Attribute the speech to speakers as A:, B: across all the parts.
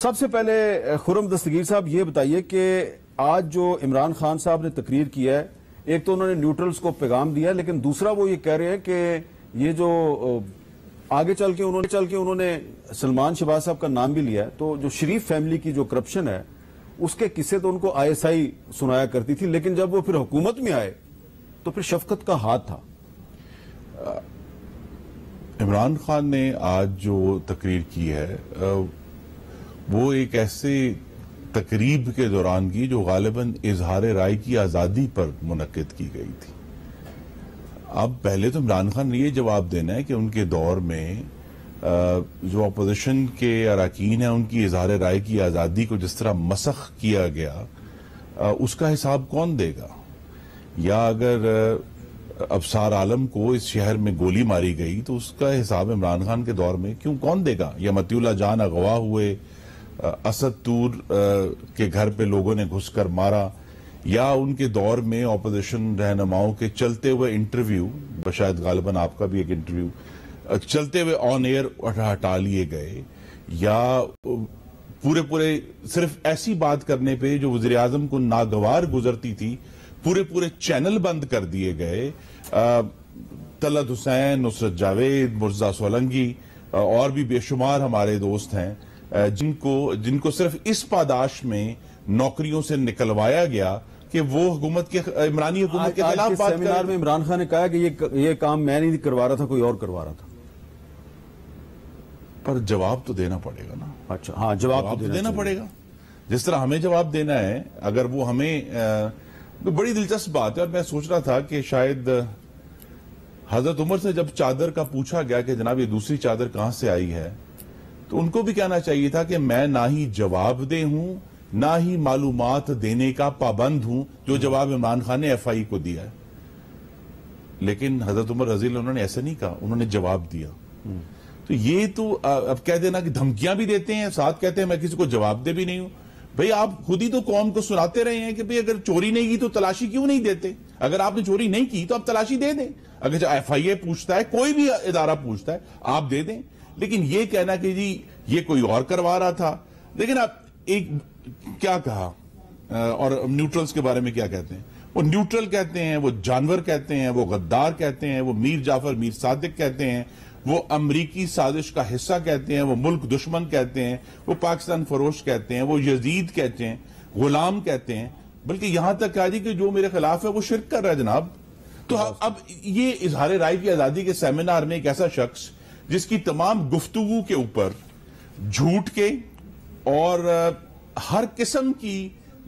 A: सबसे पहले खुर्रम दस्तगीर साहब ये बताइए कि आज जो इमरान खान साहब ने तकरीर किया है, एक तो उन्होंने न्यूट्रल्स को पैगाम दिया, लेकिन दूसरा वो ये कह रहे हैं कि ये जो आगे चल के उन्होंने सलमान शहबाज साहब का नाम भी लिया है, तो जो शरीफ फैमिली की जो करप्शन है उसके किस्से तो उनको ISI सुनाया करती थी, लेकिन जब वो फिर हुकूमत में आए तो फिर शफकत का हाथ था।
B: इमरान खान ने आज जो तकरीर की है वो एक ऐसे तकरीब के दौरान की जो गालिबन इजहार राय की आज़ादी पर मुनक्किद की गई थी। अब पहले तो इमरान खान ने ये जवाब देना है कि उनके दौर में जो अपोजिशन के अरकान हैं उनकी इजहार राय की आज़ादी को जिस तरह मसख किया गया उसका हिसाब कौन देगा, या अगर अबसार आलम को इस शहर में गोली मारी गई तो उसका हिसाब इमरान खान के दौर में कौन देगा, या मतिउल्लाह जान अगवा हुए, असद तूर के घर पे लोगों ने घुसकर मारा, या उनके दौर में ऑपोजिशन रहनुमाओं के चलते हुए इंटरव्यू, शायद गालिबन आपका भी एक इंटरव्यू चलते हुए ऑन एयर हटा लिए गए, या पूरे सिर्फ ऐसी बात करने पे जो वज़ीर आज़म को नागवार गुजरती थी पूरे चैनल बंद कर दिए गए। तलत हुसैन, नुसरत जावेद, मुर्जा सोलंकी और भी बेशुमार हमारे दोस्त हैं जिनको सिर्फ इस पादाश में नौकरियों से निकलवाया गया कि वो हुकूमत के इमरानी हुकूमत के खिलाफ बात
A: सेमिनार में इमरान खान ने कहा कि ये काम मैं नहीं करवा रहा था, कोई और करवा रहा था।
B: पर जवाब तो देना पड़ेगा ना।
A: अच्छा, हाँ, जवाब तो देना
B: पड़ेगा जिस तरह हमें जवाब देना है। अगर वो हमें तो बड़ी दिलचस्प बात है, और मैं सोच रहा था कि शायद हजरत उमर से जब चादर का पूछा गया कि जनाब ये दूसरी चादर कहां से आई है, तो उनको भी कहना चाहिए था कि मैं ना ही जवाबदेह हूं ना ही मालूमात देने का पाबंद हूं, जो जवाब इमरान खान ने FI को दिया है। लेकिन हजरत उमर रजी अल्लाह उन्होंने ऐसा नहीं कहा, उन्होंने जवाब दिया। तो ये तो अब कह देना कि धमकियां भी देते हैं, साथ कहते हैं मैं किसी को जवाब दे भी नहीं हूं। भाई आप खुद ही तो कौम को सुनाते रहे हैं कि भाई अगर चोरी नहीं की तो तलाशी क्यों नहीं देते, अगर आपने चोरी नहीं की तो आप तलाशी दे दें। अगर FIA पूछता है, कोई भी इदारा पूछता है, आप दे दें। लेकिन ये कहना कि जी ये कोई और करवा रहा था। लेकिन आप एक क्या कहा, और न्यूट्रल्स के बारे में क्या कहते हैं, वो न्यूट्रल कहते हैं, वो जानवर कहते हैं, वो गद्दार कहते हैं, वो मीर जाफर मीर सादिक कहते हैं, वो अमरीकी साजिश का हिस्सा कहते हैं, वो मुल्क दुश्मन कहते हैं, वो पाकिस्तान फरोश कहते हैं, वो यजीद कहते हैं, गुलाम कहते हैं, बल्कि यहां तक कहा जी कि जो मेरे खिलाफ है वो शिर्क कर रहा है जनाब। तो अब ये इजहार राय की आजादी के सेमिनार में एक ऐसा शख्स जिसकी तमाम गुफ्तगू के ऊपर झूठ के और हर किस्म की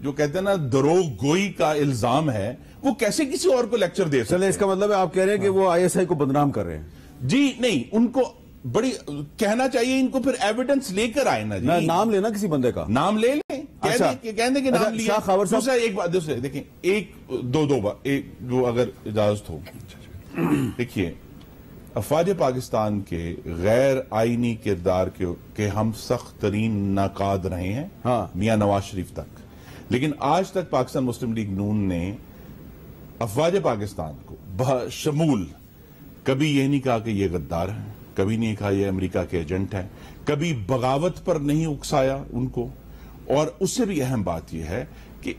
B: जो कहते हैं ना दरोग गोई का इल्जाम है, वो कैसे किसी और को लेक्चर दे सकते हैं?
A: इसका मतलब है आप कह रहे हैं कि वो ISI को बदनाम कर रहे हैं?
B: जी नहीं, उनको बड़ी कहना चाहिए, इनको फिर एविडेंस लेकर आए ना जी।
A: नाम लेना किसी बंदे का,
B: नाम ले लें,
A: अच्छा,
B: कह दें कि नाम लिया। दूसरा एक बात, दूसरे देखिए, एक दो बात, एक जो अगर इजाजत हो, देखिए अफवाज पाकिस्तान के गैर आईनी किरदार के हम सख्त तरीन नाकाद रहे हैं,
A: हाँ,
B: मियां नवाज शरीफ तक। लेकिन आज तक पाकिस्तान मुस्लिम लीग नून ने अफवाज पाकिस्तान को बशमूल कभी ये नहीं कहा कि ये गद्दार है, कभी नहीं कहा ये अमेरिका के एजेंट है, कभी बगावत पर नहीं उकसाया उनको। और उससे भी अहम बात यह है कि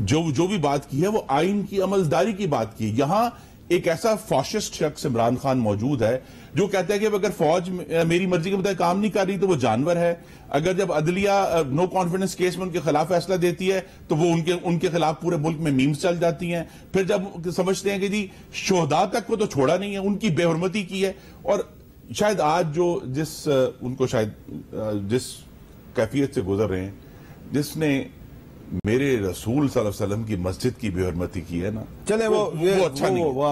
B: जो भी बात की है वो आइन की अमलदारी की बात की। यहां एक ऐसा फाशिस्ट शख्स इमरान खान मौजूद है जो कहता है कि अगर फौज मेरी मर्जी के मुताबिक काम नहीं कर रही तो वो जानवर है। अगर जब अदलिया नो कॉन्फिडेंस केस में उनके खिलाफ फैसला देती है तो वो उनके खिलाफ पूरे मुल्क में मीम्स चल जाती हैं। फिर जब समझते हैं कि जी शोहदा तक को तो छोड़ा नहीं है, उनकी बेहुरमती की है। और शायद आज जो उनको शायद जिस कैफियत से गुजर रहे हैं, जिसने मेरे रसूल सल्लल्लाहु अलैहि वसल्लम की मस्जिद की बेहुरमती की है ना,
A: चले वो
B: अच्छा नहीं होगा।